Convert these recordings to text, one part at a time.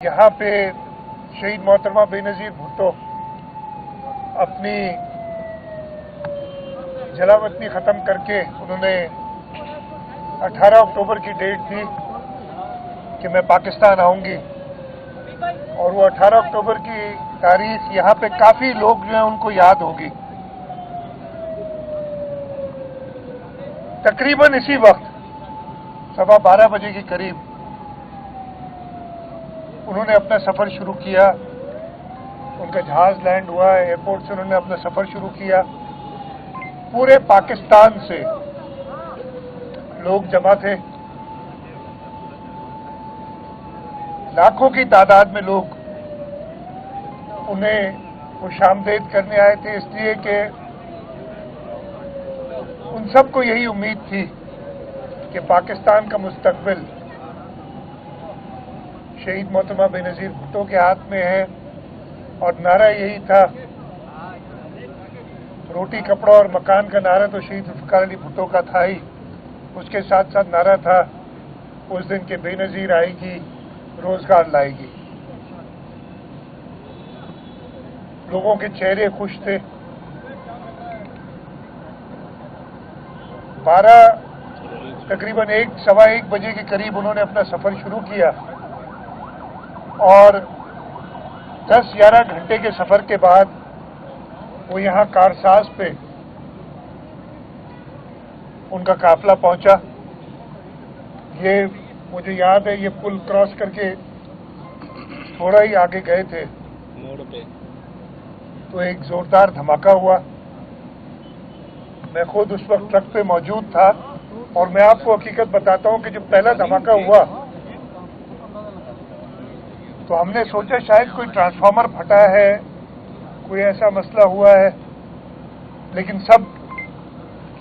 यहाँ पे शहीद मोहतरमा बेनज़ीर भुट्टो अपनी जलावतनी ख़त्म करके उन्होंने 18 अक्टूबर की डेट दी कि मैं पाकिस्तान आऊँगी, और वो 18 अक्टूबर की तारीख यहाँ पे काफ़ी लोग जो हैं उनको याद होगी। तकरीबन इसी वक्त 12:15 बजे के करीब उन्होंने अपना सफ़र शुरू किया। उनका जहाज़ लैंड हुआ, एयरपोर्ट से उन्होंने अपना सफ़र शुरू किया। पूरे पाकिस्तान से लोग जमा थे, लाखों की तादाद में लोग उन्हें खुशामदीद करने आए थे, इसलिए कि उन सबको यही उम्मीद थी कि पाकिस्तान का मुस्तकबिल शहीद मोहतरमा बेनज़ीर भुट्टो के हाथ में है। और नारा यही था, रोटी कपड़ा और मकान का नारा तो शहीद ज़ुल्फ़िकार अली भुट्टो का था ही, उसके साथ साथ नारा था उस दिन के बेनज़ीर आएगी, रोजगार लाएगी। लोगों के चेहरे खुश थे। 12 तकरीबन 1-1:15 बजे के करीब उन्होंने अपना सफ़र शुरू किया, और 10-11 घंटे के सफ़र के बाद वो यहाँ कारसाज पे उनका काफिला पहुंचा। ये मुझे याद है, ये पुल क्रॉस करके थोड़ा ही आगे गए थे मोड़ पे, तो एक जोरदार धमाका हुआ। मैं खुद उस वक्त ट्रक पे मौजूद था, और मैं आपको हकीकत बताता हूं कि जब पहला धमाका हुआ तो हमने सोचा शायद कोई ट्रांसफार्मर फटा है, कोई ऐसा मसला हुआ है, लेकिन सब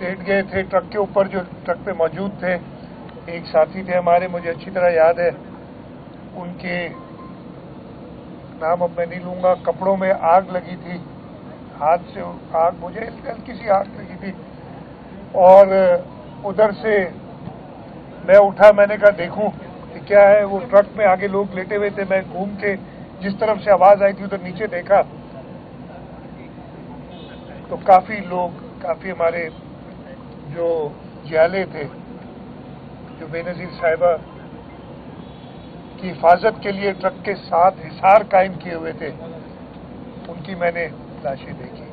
लेट गए थे ट्रक के ऊपर जो ट्रक पे मौजूद थे। एक साथी थे हमारे, मुझे अच्छी तरह याद है, उनके नाम अब मैं नहीं लूँगा। कपड़ों में आग लगी थी, हाथ से आग, मुझे हल्की सी आग लगी थी, और उधर से मैं उठा, मैंने कहा देखूं कि क्या है। वो ट्रक में आगे लोग लेटे हुए थे, मैं घूम के जिस तरफ से आवाज़ आई थी उधर नीचे देखा तो काफ़ी लोग, काफ़ी हमारे जो जियाले थे, जो बेनज़ीर साहिबा की हिफाजत के लिए ट्रक के साथ हिसार कायम किए हुए थे, उनकी मैंने लाशें देखी।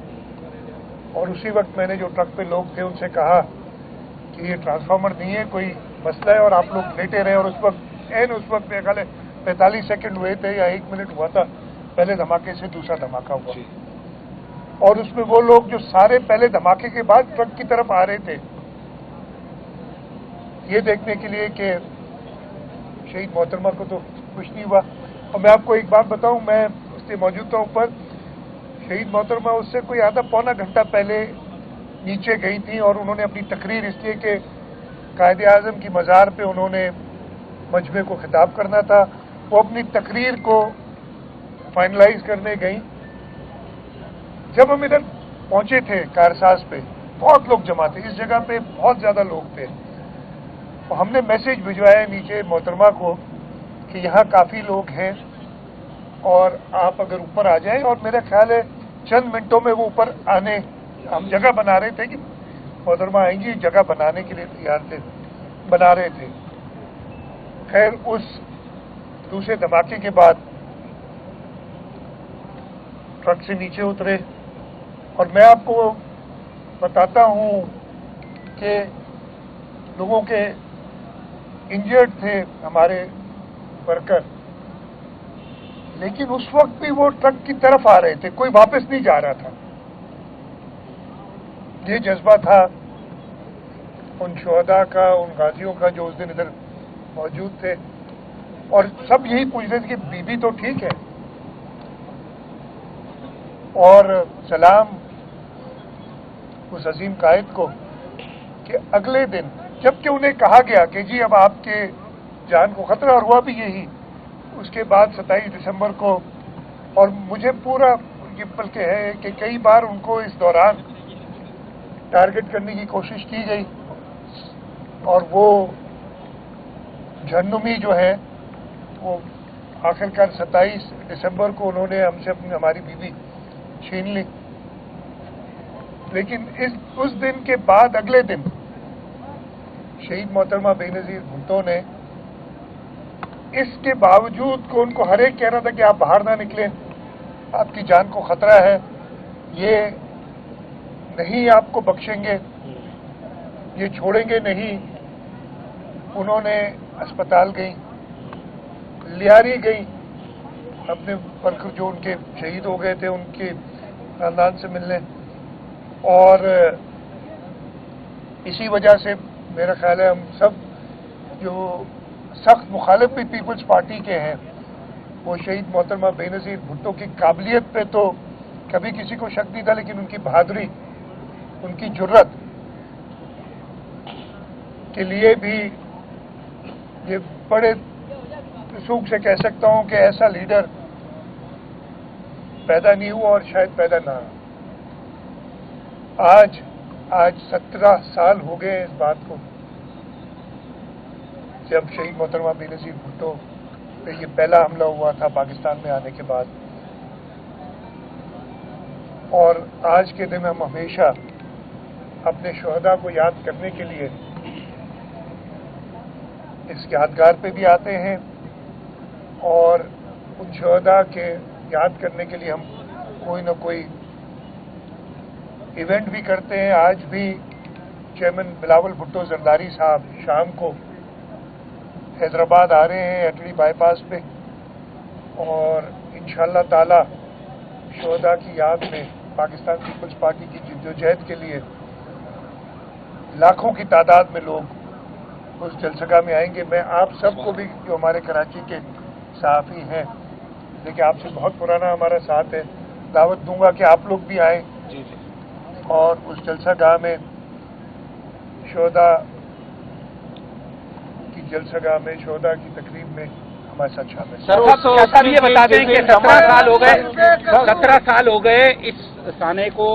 और उसी वक्त मैंने जो ट्रक पे लोग थे उनसे कहा कि ये ट्रांसफार्मर नहीं है, कोई मसला है और आप लोग लेटे रहे। और उस वक्त मेरे ख्याल 45 सेकंड हुए थे या 1 मिनट हुआ था पहले धमाके से दूसरा धमाका हुआ, और उसमें वो लोग जो सारे पहले धमाके के बाद ट्रक की तरफ आ रहे थे, ये देखने के लिए कि शहीद मोहतरमा को तो कुछ नहीं हुआ। और मैं आपको एक बात बताऊं, मैं उससे मौजूद था ऊपर, शहीद मोहतरमा उससे कोई आधा पौना घंटा पहले नीचे गई थी, और उन्होंने अपनी तकरीर, इसलिए कि कायदे आज़म की मज़ार पे उन्होंने मजमे को खिताब करना था, वो अपनी तकरीर को फाइनलाइज करने गई। जब हम इधर पहुंचे थे कारसाज पे, बहुत लोग जमा थे, इस जगह पे बहुत ज़्यादा लोग थे। तो हमने मैसेज भिजवाया नीचे मोहतरमा को कि यहाँ काफ़ी लोग हैं और आप अगर ऊपर आ जाएं। और मेरा ख्याल है चंद मिनटों में वो ऊपर आने, हम जगह बना रहे थे कि मोहतरमा आएंगी, जगह बनाने के लिए तैयार थे, बना रहे थे। खैर, उस दूसरे धमाके के बाद ट्रक से नीचे उतरे, और मैं आपको बताता हूँ कि लोगों के इंजर्ड थे हमारे वर्कर, लेकिन उस वक्त भी वो ट्रक की तरफ आ रहे थे, कोई वापस नहीं जा रहा था। ये जज्बा था उन शुहदा का, उन गाजियों का जो उस दिन इधर मौजूद थे, और सब यही पूछ रहे थे कि बीबी तो ठीक है। और सलाम उस अजीम कायद को कि अगले दिन जबकि उन्हें कहा गया कि जी अब आपके जान को खतरा, और हुआ भी यही, उसके बाद 27 दिसंबर को, और मुझे पूरा ये बल्कि है कि कई बार उनको इस दौरान टारगेट करने की कोशिश की गई, और वो जहन्नुमी जो है वो आखिरकार 27 दिसंबर को उन्होंने हमसे हमारी बीवी छीन ली। लेकिन उस दिन के बाद अगले दिन शहीद मोहतरमा बेनज़ीर भुट्टो ने इसके बावजूद को उनको हर एक कह रहा था कि आप बाहर ना निकलें, आपकी जान को खतरा है, ये नहीं आपको बख्शेंगे, ये छोड़ेंगे नहीं। उन्होंने अस्पताल गई, लियारी गई, अपने वर्कर जो उनके शहीद हो गए थे उनके खानदान से मिलने, और इसी वजह से मेरा ख्याल है हम सब जो सख्त मुखालिफ भी पीपल्स पार्टी के हैं वो शहीद मोहतरमा बेनज़ीर भुट्टो की काबिलियत पे तो कभी किसी को शक नहीं था, लेकिन उनकी बहादुरी, उनकी जुर्रत के लिए भी ये बड़े सूख से कह सकता हूं कि ऐसा लीडर पैदा नहीं हुआ और शायद पैदा ना हो। आज 17 साल हो गए इस बात को जब शहीद मोहतरमा बेनज़ीर भुट्टो पे ये पहला हमला हुआ था पाकिस्तान में आने के बाद, और आज के दिन हम हमेशा अपने शहदा को याद करने के लिए इस यादगार पे भी आते हैं और उन शहदा के याद करने के लिए हम कोई न कोई इवेंट भी करते हैं। आज भी चेयरमैन बिलावल भुट्टो जरदारी साहब शाम को हैदराबाद आ रहे हैं अटड़ी बाईपास पे, और इंशाअल्लाह ताला शहदा की याद में पाकिस्तान पीपल्स पार्टी की जिद्दोजहद के लिए लाखों की तादाद में लोग उस जलसगा में आएंगे। मैं आप सबको भी जो हमारे कराची के सहाफ़ी हैं, देखिए आपसे बहुत पुराना हमारा साथ है, दावत दूंगा कि आप लोग भी आएँ और उस जलसागाह में शहदा की जलसागाह में शहदा की तकरीब में हमारे साथ शामिल। सर ये बता दें कि 17 साल हो गए इस थाने को,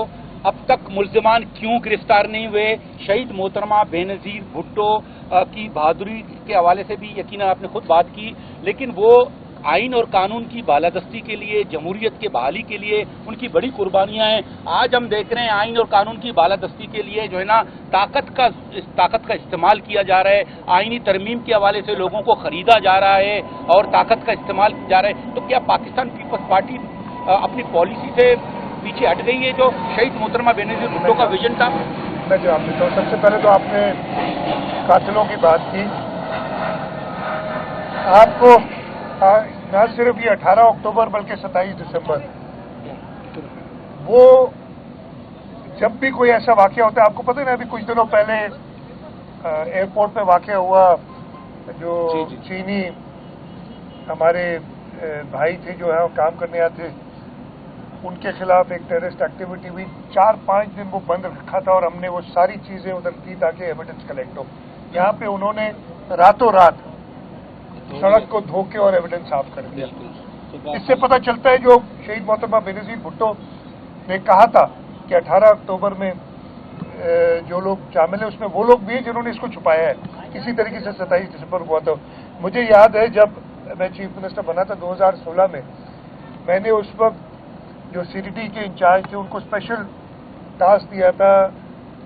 अब तक मुल्जिमान क्यों गिरफ्तार नहीं हुए? शहीद मोहतरमा बेनज़ीर भुट्टो की बहादुरी के हवाले से भी यकीनन आपने खुद बात की, लेकिन वो आइन और कानून की बालादस्ती के लिए, जमहूरियत के बहाली के लिए उनकी बड़ी कुर्बानियां हैं। आज हम देख रहे हैं आइन और कानून की बालादस्ती के लिए जो है ना ताकत का इस्तेमाल किया जा रहा है, आइनी तरमीम के हवाले से लोगों को खरीदा जा रहा है और ताकत का इस्तेमाल किया जा रहा है। तो क्या पाकिस्तान पीपल्स पार्टी अपनी पॉलिसी से पीछे हट गई है जो शहीद मोहतरमा बेनज़ीर भुट्टो का विजन था? मैं जवाब देता हूँ। सबसे पहले तो आपने कातिलों की बात की, आपको न सिर्फ ये 18 अक्टूबर बल्कि 27 दिसंबर, वो जब भी कोई ऐसा वाकया होता है, आपको पता है ना, अभी कुछ दिनों पहले एयरपोर्ट पे वाकया हुआ, जो चीनी हमारे भाई थे जो है काम करने आते, उनके खिलाफ एक टेररिस्ट एक्टिविटी हुई। 4-5 दिन वो बंद रखा था और हमने वो सारी चीजें उधर की ताकि एविडेंस कलेक्ट हो। यहाँ पे उन्होंने रातों रात सड़क को धो के और एविडेंस साफ कर दिया। इससे पता चलता है जो शहीद मोहतरमा बेनज़ीर भुट्टो ने कहा था कि 18 अक्टूबर में जो लोग शामिल हैं उसमें वो लोग भी हैं जिन्होंने इसको छुपाया है। इसी तरीके से 27 दिसंबर हुआ था। मुझे याद है जब मैं चीफ मिनिस्टर बना था 2016 में, मैंने उस वक्त जो सीडीटी के इंचार्ज थे उनको स्पेशल टास्क दिया था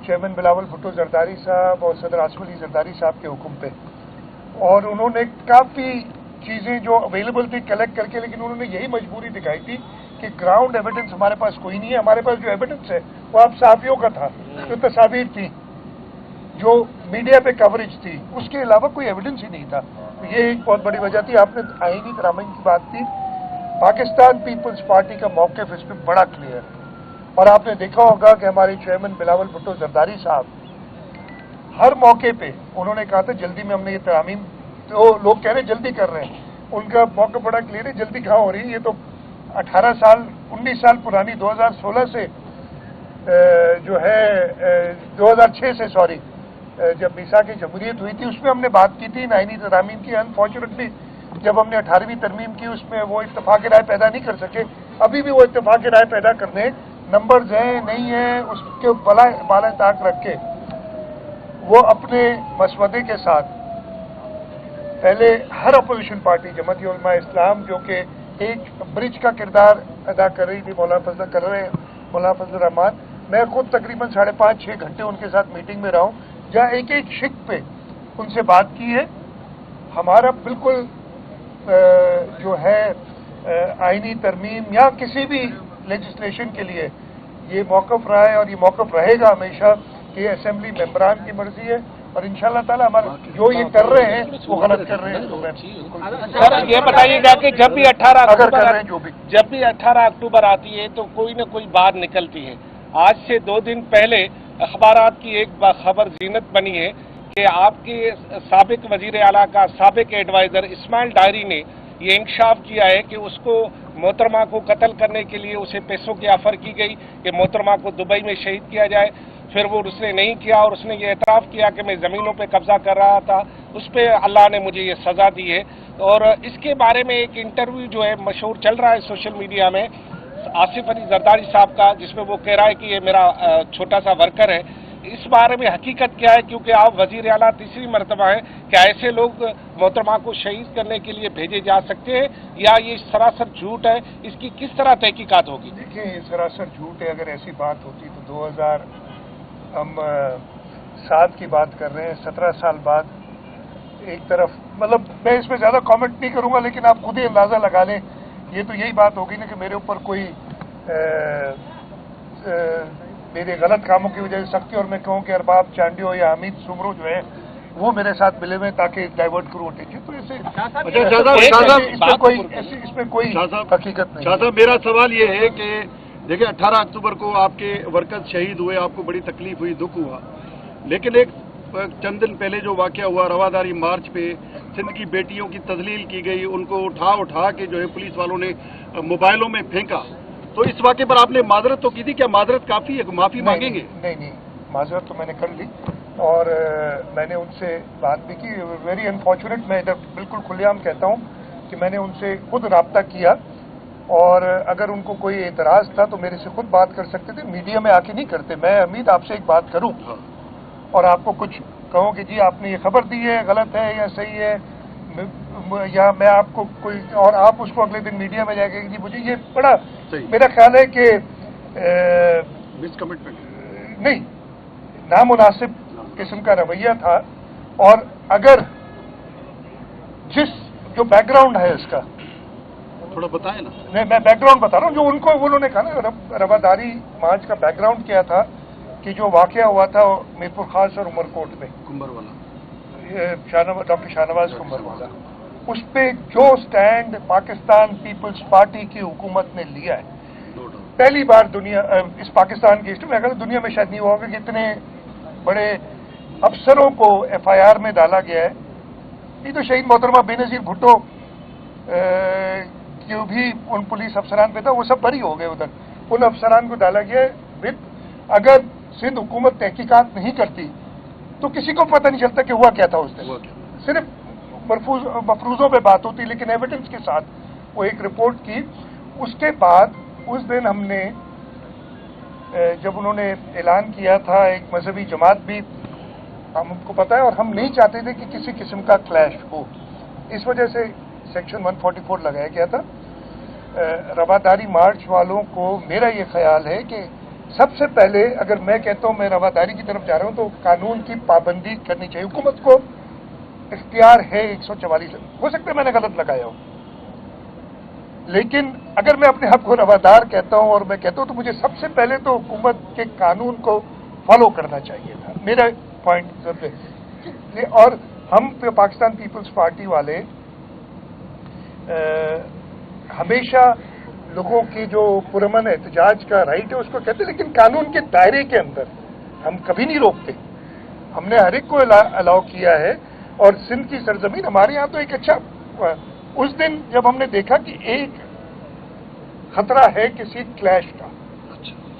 चेयरमैन बिलावल भुट्टो जरदारी साहब और सदर आसिफ अली जरदारी साहब के हुक्म पे, और उन्होंने काफ़ी चीज़ें जो अवेलेबल थी कलेक्ट करके, लेकिन उन्होंने यही मजबूरी दिखाई थी कि ग्राउंड एविडेंस हमारे पास कोई नहीं है। हमारे पास जो एविडेंस है वो आप सहाफ़ियों का था, जो तस्वीर थी, जो मीडिया पे कवरेज थी, उसके अलावा कोई एविडेंस ही नहीं था। तो ये एक बहुत बड़ी वजह थी। आपने आईनी तरामीम की बात की, पाकिस्तान पीपल्स पार्टी का मौक़िफ़ इस पर बड़ा क्लियर है, और आपने देखा होगा कि हमारे चेयरमैन बिलावल भुट्टो जरदारी साहब हर मौके पे उन्होंने कहा था जल्दी में हमने ये तरामीम, तो लोग कह रहे जल्दी कर रहे हैं, उनका मौका बड़ा क्लियर है, जल्दी कहाँ हो रही है। ये तो 19 साल पुरानी 2016 से जो है 2006 से सॉरी जब मीसा की जमहूरियत हुई थी उसमें हमने बात की थी आईनी तरामीम की। अनफॉर्चुनेटली जब हमने 18वीं तरमीम की उसमें वो इत्तेफाक राय पैदा नहीं कर सके। अभी भी वो इत्तेफाक राय पैदा करने नंबर्स हैं नहीं है, उसके बाला ताक रख के वो अपने मसवदे के साथ पहले हर अपोजिशन पार्टी जमात उलमा इस्लाम जो कि एक ब्रिज का किरदार अदा कर रही थी, मौलाना फजल रहमान, मैं खुद तकरीबन 5.5-6 घंटे उनके साथ मीटिंग में रहा हूँ, जहाँ एक एक शिक पे उनसे बात की है। हमारा बिल्कुल जो है आईनी तरमीम या किसी भी लेजिस्लेशन के लिए ये मौक़िफ़ रहा है और ये मौक़िफ़ रहेगा हमेशा कि असेंबली मेंबरान की मर्जी है और इंशाअल्लाह ताला हमारा जो ये कर रहे हैं वो गलत कर रहे हैं। तो मैं सर ये बताइएगा कि जब भी 18 अगर कर अक्टूबर रहे हैं जो भी जब भी 18 अक्टूबर आती है तो कोई न कोई बात निकलती है। आज से 2 दिन पहले अखबारात की एक खबर जीनत बनी है कि आपके साबिक वजीर आला का साबिक एडवाइजर इस्माइल डायरी ने ये इंकशाफ किया है कि उसको मोहतरमा को कत्ल करने के लिए उसे पैसों की ऑफर की गई कि मोहतरमा को दुबई में शहीद किया जाए। फिर वो उसने नहीं किया और उसने ये एतराफ़ किया कि मैं ज़मीनों पे कब्जा कर रहा था, उस पर अल्लाह ने मुझे ये सज़ा दी है। और इसके बारे में एक इंटरव्यू जो है मशहूर चल रहा है सोशल मीडिया में आसिफ अली जरदारी साहब का, जिसमें वो कह रहा है कि ये मेरा छोटा सा वर्कर है। इस बारे में हकीकत क्या है, क्योंकि आप वजीर आला तीसरी मरतबा हैं, क्या ऐसे लोग मोहतरमा को शहीद करने के लिए भेजे जा सकते हैं या ये सरासर झूठ है? इसकी किस तरह तहकीकात होगी? देखिए, ये सरासर झूठ है। अगर ऐसी बात होती तो 2007 की बात कर रहे हैं, 17 साल बाद। एक तरफ मतलब मैं इसमें ज़्यादा कमेंट नहीं करूंगा, लेकिन आप खुद ही अंदाज़ा लगा लें। ये तो यही बात होगी ना कि मेरे ऊपर कोई मेरे गलत कामों की वजह से सख्ती, और मैं कहूँ कि अरबाब चांडियो या हमीद सुमरो जो है वो मेरे साथ मिले हुए ताकि डाइवर्ट करूँ अटेंशन। तो ऐसे इसमें कोई हकीकत नहीं। शाह साहब, मेरा सवाल ये है कि देखिए 18 अक्टूबर को आपके वर्कर्स शहीद हुए, आपको बड़ी तकलीफ हुई, दुख हुआ, लेकिन एक चंद दिन पहले जो वाकया हुआ रवादारी मार्च पे सिंध की बेटियों की तजलील की गई, उनको उठा के जो है पुलिस वालों ने मोबाइलों में फेंका, तो इस वाक़े पर आपने माजरत तो की थी, क्या माजरत काफ़ी है, माफ़ी मांगेंगे? नहीं, माजरत तो मैंने कर ली और मैंने उनसे बात भी की। वेरी अनफॉर्चुनेट, मैं इधर बिल्कुल खुलेआम कहता हूँ कि मैंने उनसे खुद रब्ता किया और अगर उनको कोई एतराज़ था तो मेरे से खुद बात कर सकते थे, मीडिया में आके नहीं करते। मैं अमीद आपसे एक बात करूँ और आपको कुछ कहूँ कि जी आपने ये खबर दी है, गलत है या सही है, या मैं आपको कोई और आप उसको अगले दिन मीडिया में जाके जी मुझे ये बड़ा मेरा ख्याल है कि मिसकमिटमेंट नहीं, नामुनासिब किस्म का रवैया था। और अगर जिस जो बैकग्राउंड है इसका थोड़ा बताएं ना। मैं बैकग्राउंड बता रहा हूँ, जो उन्होंने कहा ना रवादारी मार्च का बैकग्राउंड क्या था कि जो वाकया हुआ था मीरपुर खास और उमरकोट में कुंभरवाला, डॉक्टर शाहनवाज कुंभरवाला, उस पे जो स्टैंड पाकिस्तान पीपल्स पार्टी की हुकूमत ने लिया है, पहली बार इस पाकिस्तान की हिस्ट्री में, अगर दुनिया में शायद नहीं हुआ कि इतने बड़े अफसरों को FIR में डाला गया है। ये तो शहीद मोहतरमा बेनज़ीर भुट्टो जो भी उन पुलिस अफसरान पे था वो सब बरी हो गए उधर, उन अफसरान को डाला गया है। अगर सिंध हुकूमत तहकीकात नहीं करती तो किसी को पता नहीं चलता कि हुआ क्या था उस दिन, सिर्फ मफरूजों पे बात होती, लेकिन एविडेंस के साथ वो एक रिपोर्ट की। उसके बाद उस दिन हमने जब उन्होंने ऐलान किया था, एक मजहबी जमात भी हमको पता है और हम नहीं चाहते थे कि किसी किस्म का क्लैश हो, इस वजह से सेक्शन 144 लगाया गया था। रवादारी मार्च वालों को मेरा ये ख्याल है कि सबसे पहले अगर मैं कहता हूँ मैं रवादारी की तरफ जा रहा हूँ तो कानून की पाबंदी करनी चाहिए। हुकूमत को इख्तियार है 144, हो सकता है मैंने गलत लगाया हो, लेकिन अगर मैं अपने आप को रवादार कहता हूं और मैं कहता हूं तो मुझे सबसे पहले तो हुकूमत के कानून को फॉलो करना चाहिए था, मेरा पॉइंट सबसे। और हम पाकिस्तान पीपल्स पार्टी वाले हमेशा लोगों की जो पुरअमन एहतजाज का राइट है उसको कहते, लेकिन कानून के दायरे के अंदर हम कभी नहीं रोकते। हमने हर एक को अलाउ किया है और सिंध की सरजमीन हमारे यहाँ तो एक अच्छा, उस दिन जब हमने देखा कि एक खतरा है किसी क्लैश का,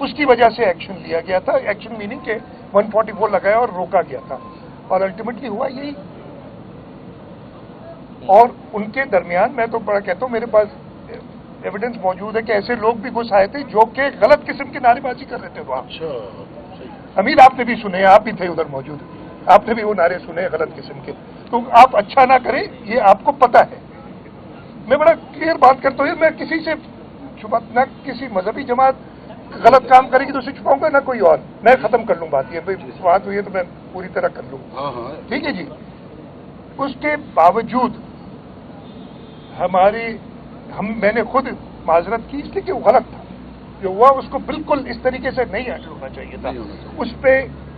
उसकी वजह से एक्शन लिया गया था। एक्शन मीनिंग के 144 लगाया और रोका गया था और अल्टीमेटली हुआ यही। और उनके दरमियान मैं तो बड़ा कहता हूँ, मेरे पास एविडेंस मौजूद है कि ऐसे लोग भी घुस आए थे जो कि गलत किस्म की नारेबाजी कर रहे थे वहां। अमीर आपने भी सुने, आप भी थे उधर मौजूद, आपने भी वो नारे सुने गलत किस्म के। तो आप अच्छा ना करें, ये आपको पता है। मैं बड़ा क्लियर बात करता हूँ, मैं किसी से छुपा ना, किसी मजहबी जमात गलत काम करेगी तो उसे छुपाऊंगा ना कोई और। मैं खत्म कर लूँ बात, ये बात हुई है तो मैं पूरी तरह कर लूँ, ठीक है जी। उसके बावजूद मैंने खुद माजरत की इसलिए कि वो गलत था जो हुआ, उसको बिल्कुल इस तरीके से नहीं हैंडल होना चाहिए था। उस पर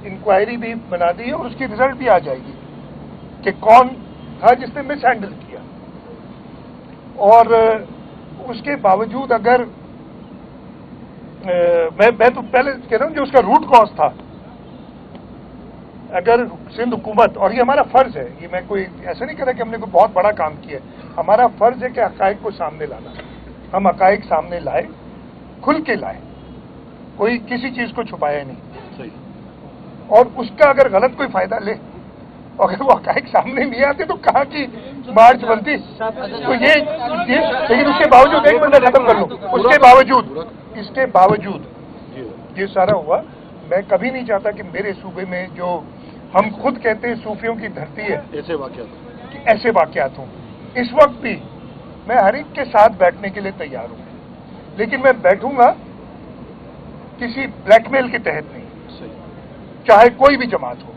इंक्वायरी भी बना दी है और उसकी रिजल्ट भी आ जाएगी कि कौन था जिसने मिस हैंडल किया। और उसके बावजूद अगर मैं तो पहले कह रहा हूं जो उसका रूट कॉज था, अगर सिंध हुकूमत, और ये हमारा फर्ज है, ये मैं कोई ऐसा नहीं कह रहा कि हमने कोई बहुत बड़ा काम किया है, हमारा फर्ज है कि हकायक को सामने लाना। हम हकायक सामने लाए, खुल के लाए, कोई किसी चीज को छुपाया नहीं। सही। और उसका अगर गलत कोई फायदा ले, अगर वो हकायक सामने नहीं आते तो कहाँ की मार्च बनती। तो ये लेकिन उसके बावजूद, एक मिनट खत्म कर लूं, इसके बावजूद ये सारा हुआ। मैं कभी नहीं चाहता कि मेरे सूबे में जो हम खुद कहते हैं सूफियों की धरती है, ऐसे वाकयात हों। इस वक्त भी मैं हर एक के साथ बैठने के लिए तैयार हूं, लेकिन मैं बैठूंगा किसी ब्लैकमेल के तहत नहीं, चाहे कोई भी जमात हो।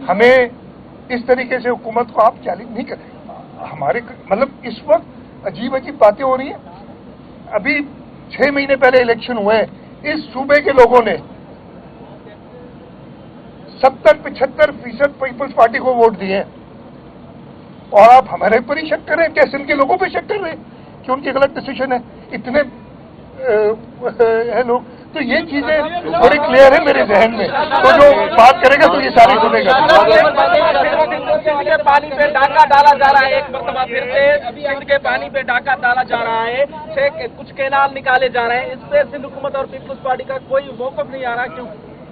हमें इस तरीके से हुकूमत को आप चैलेंज नहीं करें। हमारे मतलब इस वक्त अजीब अजीब बातें हो रही हैं। अभी 6 महीने पहले इलेक्शन हुए, इस सूबे के लोगों ने 70-75% पीपल्स पार्टी को वोट दिए, और आप हमारे पर ही शक कर रहे हैं? कैसे इनके लोगों पर शक कर रहे हैं कि उनकी गलत डिसीजन है? इतने है लोग। तो ये चीजें बड़ी क्लियर है मेरे जहन में, तो जो बात करेगा तो ये सारी सुनेगा। के पानी पे डाका डाला जा रहा है, एक मरतबा फिर से सिंध के पानी पे डाका डाला जा रहा है, कुछ कैनाल निकाले जा रहे हैं। इस पे सिंध हुकूमत और पीपल्स पार्टी का कोई मौक़िफ़ नहीं आ रहा, क्यों?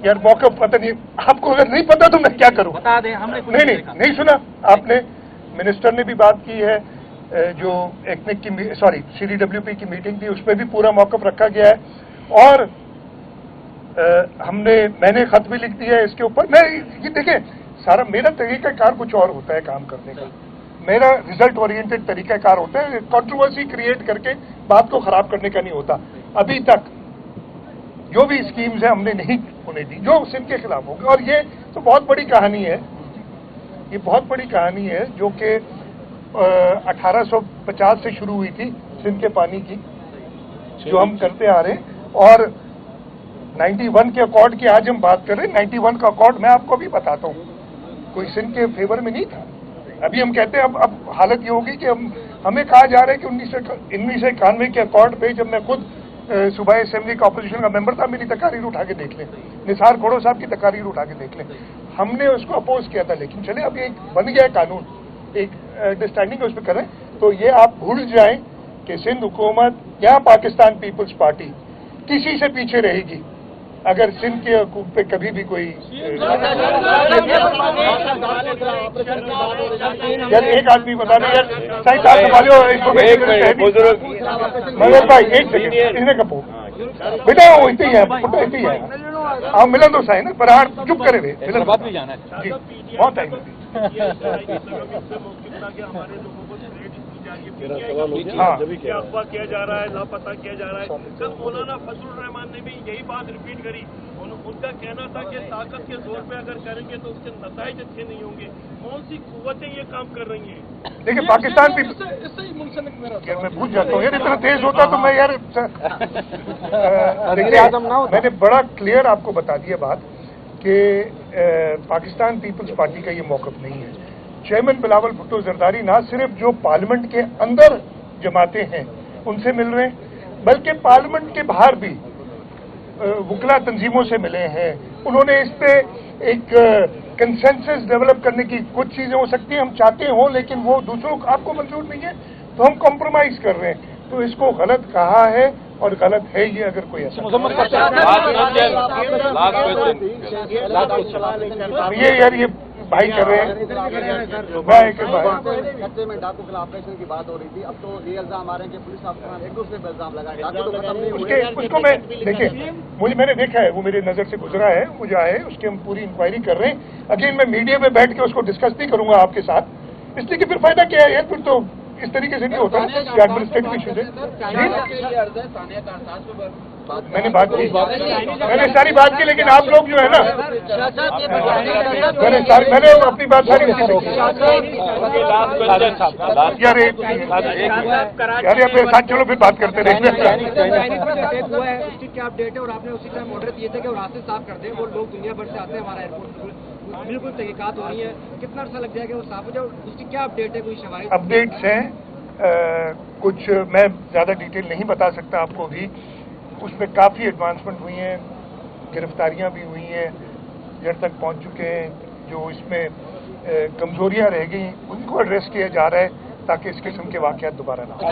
यार मौक़िफ़ पता नहीं, आपको अगर नहीं पता तो मैं क्या करूं? बता दें, हमने नहीं सुना आपने। मिनिस्टर ने भी बात की है, जो एथनिक की CDWP की मीटिंग थी, उसमें भी पूरा मौक़िफ़ रखा गया है। और मैंने खत भी लिख दिया है इसके ऊपर। मैं ये देखें, सारा मेरा तरीक़ाकार कुछ और होता है काम करने का। मेरा रिजल्ट ओरिएंटेड तरीक़ाकार होता है, कंट्रोवर्सी क्रिएट करके बात को खराब करने का नहीं होता। अभी तक जो भी स्कीम्स है हमने नहीं होने दी जो सिंध के खिलाफ होगी। और ये तो बहुत बड़ी कहानी है, ये बहुत बड़ी कहानी है जो कि 1850 से शुरू हुई थी सिंध के पानी की, जो हम करते आ रहे हैं। और 91 के अकॉर्ड की आज हम बात कर रहे हैं। 91 का अकॉर्ड मैं आपको भी बताता हूँ, कोई सिंध के फेवर में नहीं था। अभी हम कहते हैं अब हालत ये होगी कि हमें कहा जा रहा है कि 1991 के अकॉर्ड पे, जब मैं खुद सूबाई असेंबली का अपोजिशन का मेंबर था, मेरी तकारीर उठा के देख लें, निसार घोड़ो साहब की तकारीर उठा के देख लें, हमने उसको अपोज किया था। लेकिन चले अब एक बन गया कानून, एक अंडरस्टैंडिंग उस पर करें। तो ये आप भूल जाएं कि सिंध हुकूमत या पाकिस्तान पीपल्स पार्टी किसी से पीछे रहेगी अगर सिंध के हकूक पे कभी भी कोई। यार एक आदमी बता रहे यार, सही साहब संभालो मगर भाई, एक सेकंड इसने कपो बेटा, वो इतने ही है, पुट्टा इतने ही है। आप मिलन तो सही ना, पर हाँ चुप करे वे मिलन बात भी जाना है जी, बहुत टाइम। अफवाह किया जा रहा है, लापता किया जा रहा है। कल मौलाना फजलुर रहमान ने भी यही बात रिपीट करी। उनका कहना था कि ताकत के जोर पे अगर करेंगे तो उसके नताइज अच्छे नहीं होंगे। कौन सी कुव्वतें ये काम कर रही हैं? देखिए पाकिस्तान भी इससे ही मुंसलिक मेरा मैं पूछ जाता हूँ यार, इतना तेज होता तो मैं यार मैंने बड़ा क्लियर आपको बता दिया बात कि पाकिस्तान पीपल्स पार्टी का ये मौक़िफ़ नहीं है। चेयरमैन बिलावल भुट्टो जरदारी ना सिर्फ जो पार्लियामेंट के अंदर जमाते हैं उनसे मिल रहे हैं, बल्कि पार्लियामेंट के बाहर भी वकला तंजीमों से मिले हैं। उन्होंने इस पे एक कंसेंसस डेवलप करने की, कुछ चीजें हो सकती हैं हम चाहते हों लेकिन वो दूसरों को आपको मंजूर नहीं है, तो हम कॉम्प्रोमाइज कर रहे हैं। तो इसको गलत कहा है और गलत है ये, अगर कोई ऐसा ये यार ये भाई कर रहे हैं। मैं एक खत्ते में डाकू के ऑपरेशन की बात हो रही थी, अब तो ये इल्जाम आ रहे हैं कि पुलिस अफसर एक दूसरे पर इल्जाम लगाए, डाकू तो खत्म नहीं हुए। उसको मैं देखिए, मैंने देखा है, वो मेरे नजर से गुजरा है, मुझे आए, उसकी हम पूरी इंक्वायरी कर रहे हैं। अगेन मैं मीडिया में बैठ के उसको डिस्कस नहीं करूंगा आपके साथ, इसलिए कि फिर फायदा क्या है, फिर तो इस तरीके से नहीं होता ना, एडमिनिस्ट्रेटिव इश्यूज है। मैंने बात की, मैंने सारी बात की, लेकिन आप लोग जो है ना, मैंने अपनी बात सारी उसी पे की। यार मेरे साथ चलो, फिर बात करते रहेंगे। हुआ है उसकी क्या अपडेट है, और आपने उसी टाइम ऑर्डर दिए थे कि वो रास्ते साफ कर दें, वो लोग दुनिया भर से आते हैं हमारा एयरपोर्ट, बिल्कुल तहकीकात हो रही है, कितना अर्सा लग जाएगा वो साफ हो जाए, उसकी क्या अपडेट है, कोई शवाहिद अपडेट्स हैं कुछ, मैं ज़्यादा डिटेल नहीं बता सकता आपको भी। उसमें काफ़ी एडवांसमेंट हुई हैं, गिरफ्तारियां भी हुई हैं, जड़ तक पहुंच चुके हैं। जो इसमें कमजोरियां रह गई उनको एड्रेस किया जा रहा है, ताकि इस किस्म के वाक़यात दोबारा ना हो।